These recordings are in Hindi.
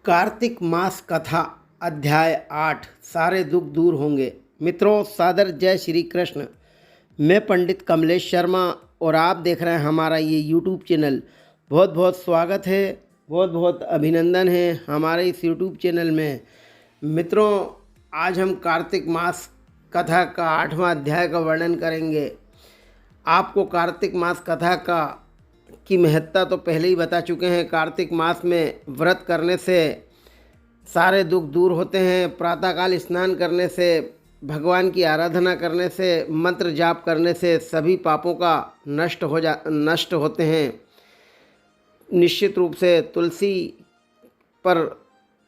कार्तिक मास कथा अध्याय 8 सारे दुख दूर होंगे। मित्रों, सादर जय श्री कृष्ण। मैं पंडित कमलेश शर्मा और आप देख रहे हैं हमारा ये यूट्यूब चैनल। बहुत बहुत स्वागत है, बहुत बहुत अभिनंदन है हमारे इस यूट्यूब चैनल में। मित्रों, आज हम कार्तिक मास कथा का 8वां अध्याय का वर्णन करेंगे। आपको कार्तिक मास कथा की महत्ता तो पहले ही बता चुके हैं। कार्तिक मास में व्रत करने से सारे दुख दूर होते हैं। प्रातःकाल स्नान करने से, भगवान की आराधना करने से, मंत्र जाप करने से सभी पापों का नष्ट होते हैं। निश्चित रूप से तुलसी पर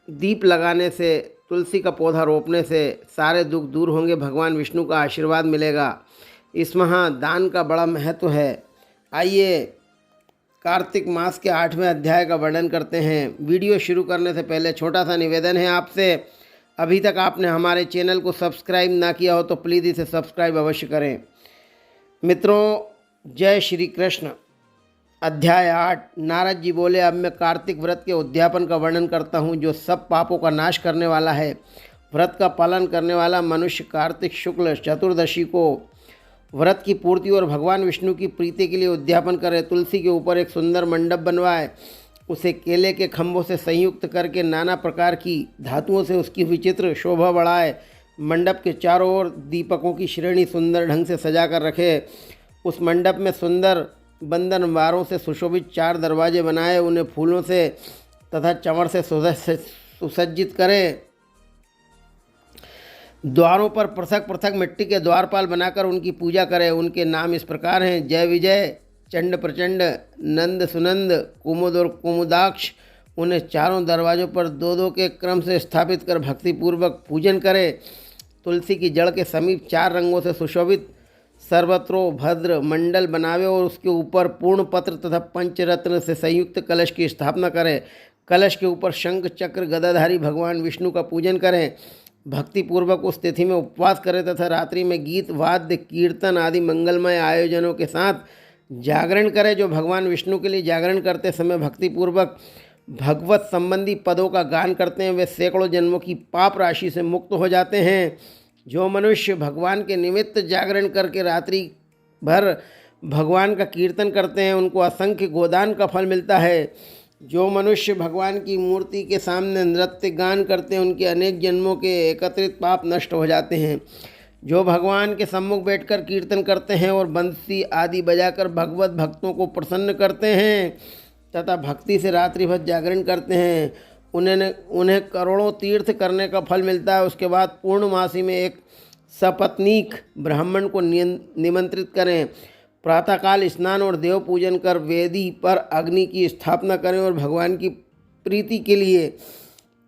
दीप लगाने से, तुलसी का पौधा रोपने से सारे दुख दूर होंगे। भगवान विष्णु का आशीर्वाद मिलेगा। इस महादान का बड़ा महत्व है। आइए कार्तिक मास के 8वें अध्याय का वर्णन करते हैं। वीडियो शुरू करने से पहले छोटा सा निवेदन है आपसे, अभी तक आपने हमारे चैनल को सब्सक्राइब ना किया हो तो प्लीज़ इसे सब्सक्राइब अवश्य करें। मित्रों, जय श्री कृष्ण। अध्याय 8। नारद जी बोले, अब मैं कार्तिक व्रत के उद्यापन का वर्णन करता हूँ, जो सब पापों का नाश करने वाला है। व्रत का पालन करने वाला मनुष्य कार्तिक शुक्ल चतुर्दशी को व्रत की पूर्ति और भगवान विष्णु की प्रीति के लिए उद्यापन करे। तुलसी के ऊपर एक सुंदर मंडप बनवाए, उसे केले के खंभों से संयुक्त करके नाना प्रकार की धातुओं से उसकी विचित्र शोभा बढ़ाए। मंडप के चारों ओर दीपकों की श्रेणी सुंदर ढंग से सजा कर रखे। उस मंडप में सुंदर बंधनवारों से सुशोभित 4 दरवाजे बनाए, उन्हें फूलों से तथा चंवर से सुसज्जित करे। द्वारों पर पृथक पृथक मिट्टी के द्वारपाल बनाकर उनकी पूजा करें। उनके नाम इस प्रकार हैं: जय विजय, चंड प्रचंड, नंद सुनंद, कुमुद और कुमुदाक्ष। उन्हें चारों दरवाजों पर 2-2 के क्रम से स्थापित कर भक्तिपूर्वक पूजन करें। तुलसी की जड़ के समीप 4 रंगों से सुशोभित सर्वत्रो भद्र मंडल बनावे और उसके ऊपर पूर्ण पत्र तथा पंचरत्न से संयुक्त कलश की स्थापना करें। कलश के ऊपर शंख चक्र गदाधारी भगवान विष्णु का पूजन करें। भक्तिपूर्वक उस तिथि में उपवास करें तथा रात्रि में गीत वाद्य कीर्तन आदि मंगलमय आयोजनों के साथ जागरण करें। जो भगवान विष्णु के लिए जागरण करते समय भक्तिपूर्वक भगवत संबंधी पदों का गान करते हैं, वे सैकड़ों जन्मों की पाप राशि से मुक्त हो जाते हैं। जो मनुष्य भगवान के निमित्त जागरण करके रात्रि भर भगवान का कीर्तन करते हैं, उनको असंख्य गोदान का फल मिलता है। जो मनुष्य भगवान की मूर्ति के सामने नृत्य गान करते हैं, उनके अनेक जन्मों के एकत्रित पाप नष्ट हो जाते हैं। जो भगवान के सम्मुख बैठकर कीर्तन करते हैं और बंसी आदि बजाकर भगवत भक्तों को प्रसन्न करते हैं तथा भक्ति से रात्रि भर जागरण करते हैं, उन्हें करोड़ों तीर्थ करने का फल मिलता है। उसके बाद पूर्णमासी में एक सपत्नीक ब्राह्मण को निमंत्रित करें। प्रातःकाल स्नान और देव पूजन कर वेदी पर अग्नि की स्थापना करें और भगवान की प्रीति के लिए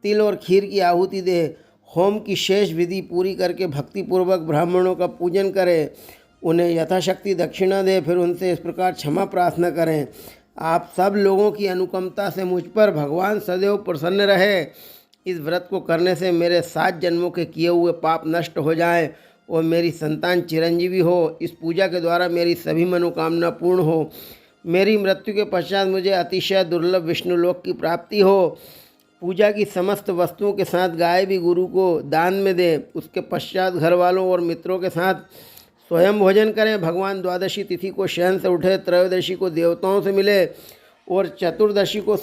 तिल और खीर की आहुति दें। होम की शेष विधि पूरी करके भक्तिपूर्वक ब्राह्मणों का पूजन करें, उन्हें यथाशक्ति दक्षिणा दें। फिर उनसे इस प्रकार क्षमा प्रार्थना करें, आप सब लोगों की अनुकंपा से मुझ पर भगवान सदैव प्रसन्न रहे। इस व्रत को करने से मेरे 7 जन्मों के किए हुए पाप नष्ट हो जाएं और मेरी संतान चिरंजीवी हो। इस पूजा के द्वारा मेरी सभी मनोकामना पूर्ण हो। मेरी मृत्यु के पश्चात मुझे अतिशय दुर्लभ विष्णु लोक की प्राप्ति हो। पूजा की समस्त वस्तुओं के साथ गाय भी गुरु को दान में दे। उसके पश्चात घर वालों और मित्रों के साथ स्वयं भोजन करें। भगवान द्वादशी तिथि को शयन से उठे, त्रयोदशी को देवताओं से मिले और चतुर्दशी को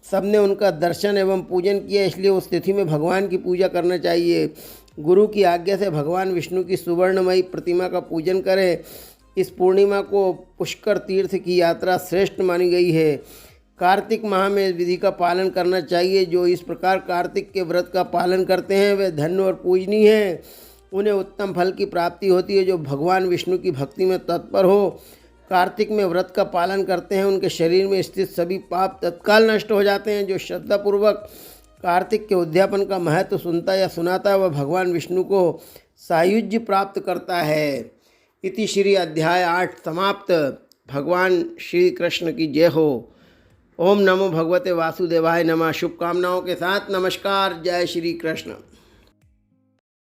सबने उनका दर्शन एवं पूजन किया, इसलिए उस तिथि में भगवान की पूजा करना चाहिए। गुरु की आज्ञा से भगवान विष्णु की सुवर्णमयी प्रतिमा का पूजन करें। इस पूर्णिमा को पुष्कर तीर्थ की यात्रा श्रेष्ठ मानी गई है। कार्तिक माह में इस विधि का पालन करना चाहिए। जो इस प्रकार कार्तिक के व्रत का पालन करते हैं, वे धन्य और पूजनीय हैं। उन्हें उत्तम फल की प्राप्ति होती है। जो भगवान विष्णु की भक्ति में तत्पर हो, कार्तिक में व्रत का पालन करते हैं, उनके शरीर में स्थित सभी पाप तत्काल नष्ट हो जाते हैं। जो श्रद्धापूर्वक कार्तिक के उद्यापन का महत्व सुनता या सुनाता है, वह भगवान विष्णु को सायुज्य प्राप्त करता है। इति श्री अध्याय 8 समाप्त। भगवान श्री कृष्ण की जय हो। ओम नमो भगवते वासुदेवाय नमः। शुभकामनाओं के साथ नमस्कार। जय श्री कृष्ण।